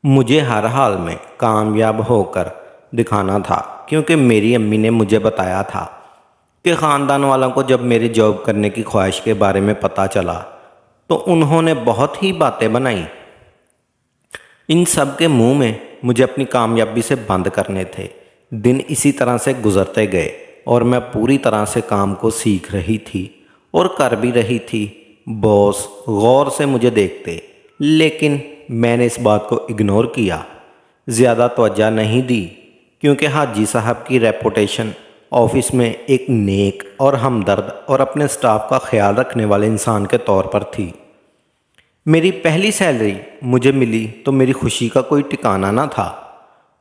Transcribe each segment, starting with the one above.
مجھے ہر حال میں کامیاب ہو کر دکھانا تھا، کیونکہ میری امی نے مجھے بتایا تھا کہ خاندان والوں کو جب میری جاب کرنے کی خواہش کے بارے میں پتہ چلا تو انہوں نے بہت ہی باتیں بنائیں۔ ان سب کے منہ میں مجھے اپنی کامیابی سے بند کرنے تھے۔ دن اسی طرح سے گزرتے گئے اور میں پوری طرح سے کام کو سیکھ رہی تھی اور کر بھی رہی تھی۔ باس غور سے مجھے دیکھتے، لیکن میں نے اس بات کو اگنور کیا، زیادہ توجہ نہیں دی، کیونکہ حاجی صاحب کی ریپوٹیشن آفس میں ایک نیک اور ہمدرد اور اپنے سٹاف کا خیال رکھنے والے انسان کے طور پر تھی۔ میری پہلی سیلری مجھے ملی تو میری خوشی کا کوئی ٹھکانہ نہ تھا۔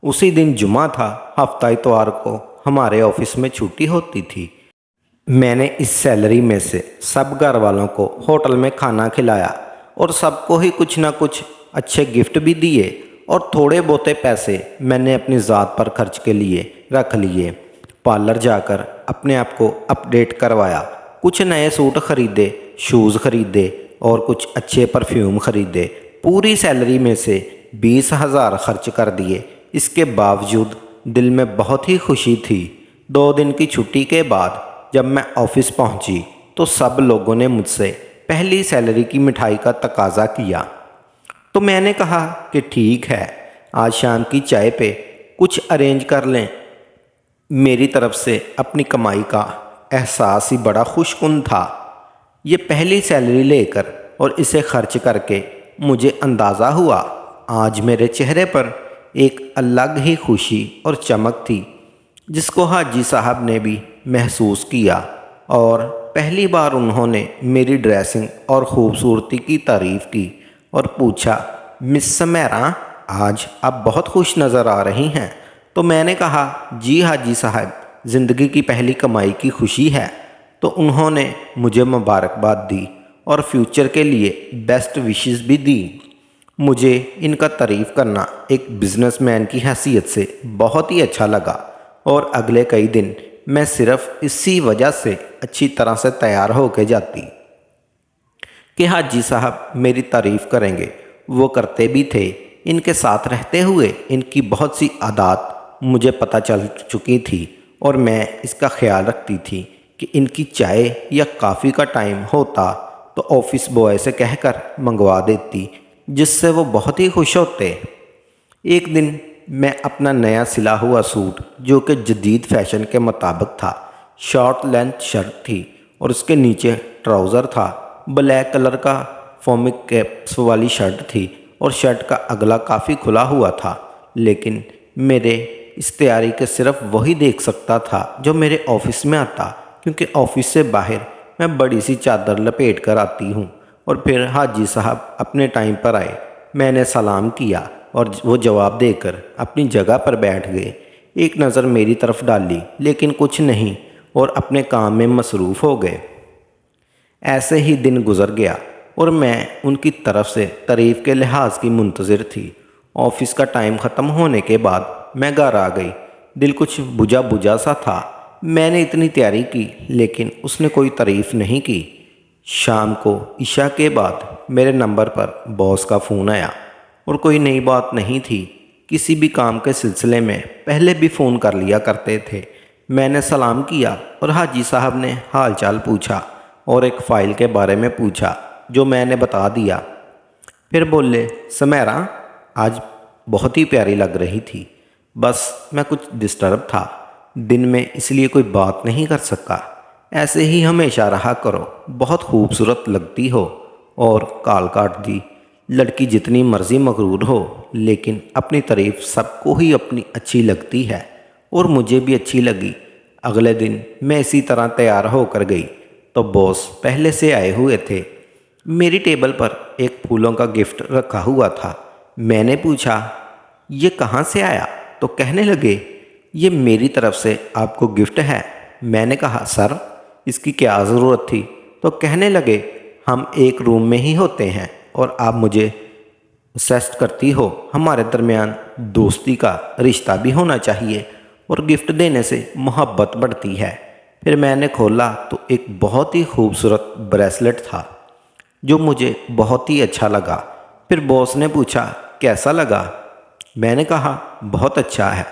اسی دن جمعہ تھا، ہفتہ اتوار کو ہمارے آفس میں چھٹی ہوتی تھی۔ میں نے اس سیلری میں سے سب گھر والوں کو ہوٹل میں کھانا کھلایا اور سب کو ہی کچھ نہ کچھ اچھے گفٹ بھی دیے، اور تھوڑے بہتے پیسے میں نے اپنی ذات پر خرچ کے لیے رکھ لیے۔ پارلر جا کر اپنے آپ کو اپڈیٹ کروایا، کچھ نئے سوٹ خریدے، شوز خریدے اور کچھ اچھے پرفیوم خریدے۔ پوری سیلری میں سے 20,000 خرچ کر دیے۔ اس کے باوجود دل میں بہت ہی خوشی تھی۔ 2 دن کی چھٹی کے بعد جب میں آفس پہنچی تو سب لوگوں نے مجھ سے پہلی سیلری کی مٹھائی کا تقاضا کیا، تو میں نے کہا کہ ٹھیک ہے، آج شام کی چائے پہ کچھ ارینج کر لیں۔ میری طرف سے اپنی کمائی کا احساس ہی بڑا خوش کن تھا۔ یہ پہلی سیلری لے کر اور اسے خرچ کر کے مجھے اندازہ ہوا آج میرے چہرے پر ایک الگ ہی خوشی اور چمک تھی، جس کو حاجی صاحب نے بھی محسوس کیا، اور پہلی بار انہوں نے میری ڈریسنگ اور خوبصورتی کی تعریف کی اور پوچھا، مس سمیرا، آج آپ بہت خوش نظر آ رہی ہیں۔ تو میں نے کہا، جی حاجی صاحب، زندگی کی پہلی کمائی کی خوشی ہے۔ تو انہوں نے مجھے مبارکباد دی اور فیوچر کے لیے بیسٹ وشز بھی دی۔ مجھے ان کا تعریف کرنا ایک بزنس مین کی حیثیت سے بہت ہی اچھا لگا، اور اگلے کئی دن میں صرف اسی وجہ سے اچھی طرح سے تیار ہو کے جاتی کہ حاجی صاحب میری تعریف کریں گے۔ وہ کرتے بھی تھے۔ ان کے ساتھ رہتے ہوئے ان کی بہت سی عادات مجھے پتہ چل چکی تھی، اور میں اس کا خیال رکھتی تھی کہ ان کی چائے یا کافی کا ٹائم ہوتا تو آفس بوائے سے کہہ کر منگوا دیتی، جس سے وہ بہت ہی خوش ہوتے۔ ایک دن میں اپنا نیا سلا ہوا سوٹ، جو کہ جدید فیشن کے مطابق تھا، شارٹ لینتھ شرٹ تھی اور اس کے نیچے ٹراؤزر تھا، بلیک کلر کا فومک کیپس والی شرٹ تھی، اور شرٹ کا اگلا کافی کھلا ہوا تھا، لیکن میرے استعاری کے صرف وہی دیکھ سکتا تھا جو میرے آفس میں آتا، کیونکہ آفس سے باہر میں بڑی سی چادر لپیٹ کر آتی ہوں۔ اور پھر حاجی صاحب اپنے ٹائم پر آئے، میں نے سلام کیا اور وہ جواب دے کر اپنی جگہ پر بیٹھ گئے۔ ایک نظر میری طرف ڈالی، لیکن کچھ نہیں، اور اپنے کام میں مصروف ہو گئے۔ ایسے ہی دن گزر گیا اور میں ان کی طرف سے تعریف کے لحاظ کی منتظر تھی۔ آفس کا ٹائم ختم ہونے کے بعد میں گھر آ گئی۔ دل کچھ بجھا بجھا سا تھا۔ میں نے اتنی تیاری کی، لیکن اس نے کوئی تعریف نہیں کی۔ شام کو عشاء کے بعد میرے نمبر پر باس کا فون آیا، اور کوئی نئی بات نہیں تھی۔ کسی بھی کام کے سلسلے میں پہلے بھی فون کر لیا کرتے تھے۔ میں نے سلام کیا اور حاجی صاحب نے حال چال پوچھا اور ایک فائل کے بارے میں پوچھا، جو میں نے بتا دیا۔ پھر بولے، سمیرا آج بہت ہی پیاری لگ رہی تھی، بس میں کچھ ڈسٹرب تھا دن میں، اس لیے کوئی بات نہیں کر سکا۔ ایسے ہی ہمیشہ رہا کرو، بہت خوبصورت لگتی ہو۔ اور کال کاٹ دی۔ لڑکی جتنی مرضی مغرور ہو، لیکن اپنی تعریف سب کو ہی اپنی اچھی لگتی ہے، اور مجھے بھی اچھی لگی۔ اگلے دن میں اسی طرح تیار ہو کر گئی تو باس پہلے سے آئے ہوئے تھے۔ میری ٹیبل پر ایک پھولوں کا گفٹ رکھا ہوا تھا۔ میں نے پوچھا، یہ کہاں سے آیا؟ تو کہنے لگے، یہ میری طرف سے آپ کو گفٹ ہے۔ میں نے کہا، سر اس کی کیا ضرورت تھی؟ تو کہنے لگے، ہم ایک روم میں ہی ہوتے ہیں اور آپ مجھے اسسٹ کرتی ہو، ہمارے درمیان دوستی کا رشتہ بھی ہونا چاہیے، اور گفٹ دینے سے محبت بڑھتی ہے۔ پھر میں نے کھولا تو ایک بہت ہی خوبصورت بریسلٹ تھا، جو مجھے بہت ہی اچھا لگا۔ پھر باس نے پوچھا، کیسا لگا؟ میں نے کہا بہت اچھا ہے۔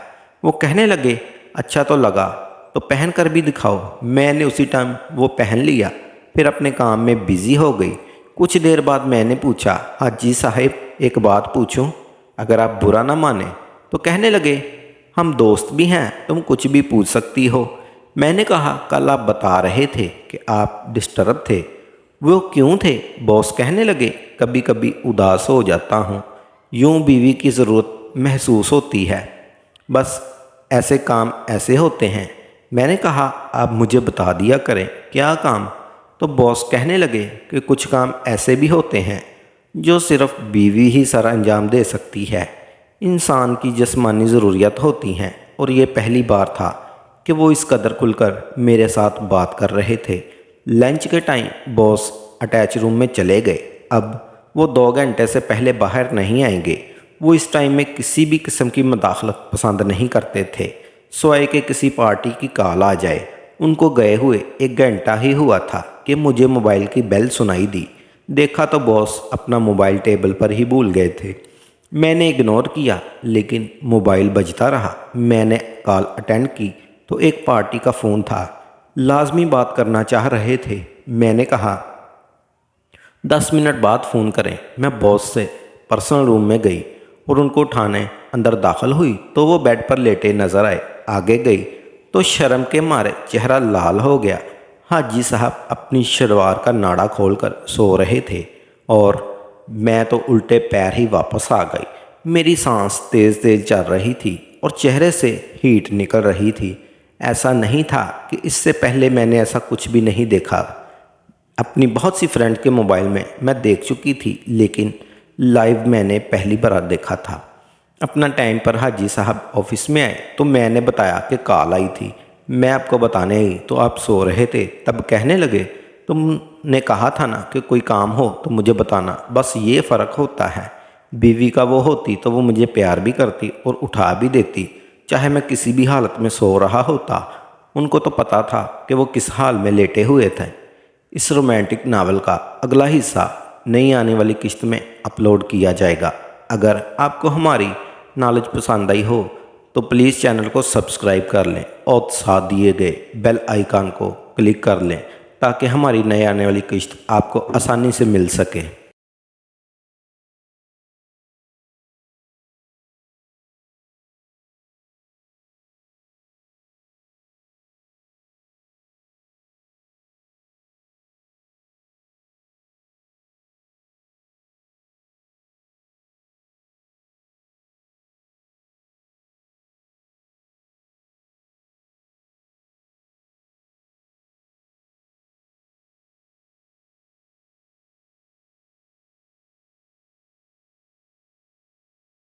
وہ کہنے لگے اچھا تو لگا تو پہن کر بھی دکھاؤ۔ میں نے اسی ٹائم وہ پہن لیا، پھر اپنے کام میں بزی ہو گئی۔ کچھ دیر بعد میں نے پوچھا حاجی صاحب ایک بات پوچھوں، اگر آپ برا نہ مانیں؟ تو کہنے لگے ہم دوست بھی ہیں، تم کچھ بھی پوچھ سکتی ہو۔ میں نے کہا کل آپ بتا رہے تھے کہ آپ ڈسٹرب تھے، وہ کیوں تھے؟ باس کہنے لگے کبھی کبھی اداس ہو جاتا ہوں، یوں بیوی کی ضرورت محسوس ہوتی ہے، بس ایسے کام ایسے ہوتے ہیں۔ میں نے کہا آپ مجھے بتا دیا کریں کیا کام؟ تو باس کہنے لگے کہ کچھ کام ایسے بھی ہوتے ہیں جو صرف بیوی ہی سر انجام دے سکتی ہے۔ انسان کی جسمانی ضروریات ہوتی ہیں، اور یہ پہلی بار تھا کہ وہ اس قدر کھل کر میرے ساتھ بات کر رہے تھے۔ لنچ کے ٹائم باس اٹیچ روم میں چلے گئے۔ اب وہ 2 گھنٹے سے پہلے باہر نہیں آئیں گے۔ وہ اس ٹائم میں کسی بھی قسم کی مداخلت پسند نہیں کرتے تھے، سوائے کہ کسی پارٹی کی کال آ جائے۔ ان کو گئے ہوئے 1 گھنٹہ ہی ہوا تھا کہ مجھے موبائل کی بیل سنائی دی۔ دیکھا تو باس اپنا موبائل ٹیبل پر ہی بھول گئے تھے۔ میں نے اگنور کیا، لیکن موبائل بجتا رہا۔ میں نے کال اٹینڈ کی تو ایک پارٹی کا فون تھا، لازمی بات کرنا چاہ رہے تھے۔ میں نے کہا 10 منٹ بعد فون کریں۔ میں باس سے پرسنل روم میں گئی اور ان کو اٹھانے اندر داخل ہوئی تو وہ بیڈ پر لیٹے نظر آئے۔ آگے گئی تو شرم کے مارے چہرہ لال ہو گیا۔ حاجی صاحب اپنی شلوار کا ناڑا کھول کر سو رہے تھے اور میں تو الٹے پیر ہی واپس آ گئی۔ میری سانس تیز تیز چل رہی تھی اور چہرے سے ہیٹ نکل رہی تھی۔ ایسا نہیں تھا کہ اس سے پہلے میں نے ایسا کچھ بھی نہیں دیکھا۔ اپنی بہت سی فرینڈ کے موبائل میں دیکھ چکی تھی، لیکن لائیو میں نے پہلی بار دیکھا تھا۔ اپنا ٹائم پر حاجی صاحب آفس میں آئے تو میں نے بتایا کہ کال آئی تھی۔ میں آپ کو بتانے گئی تو آپ سو رہے تھے۔ تب کہنے لگے تم نے کہا تھا نا کہ کوئی کام ہو تو مجھے بتانا، بس یہ فرق ہوتا ہے۔ بیوی کا وہ ہوتی تو وہ مجھے پیار بھی کرتی اور اٹھا بھی دیتی، چاہے میں کسی بھی حالت میں سو رہا ہوتا۔ ان کو تو پتا تھا کہ وہ کس حال میں لیٹے ہوئے تھے۔ اس رومانٹک ناول کا اگلا حصہ نئی آنے والی قسط میں اپلوڈ کیا جائے گا۔ اگر آپ کو ہماری نالج پسند آئی ہو تو پلیز چینل کو سبسکرائب کر لیں اور ساتھ دیے گئے بیل آئیکن کو کلک کر لیں تاکہ ہماری نئی آنے والی قسط آپ کو آسانی سے مل سکے۔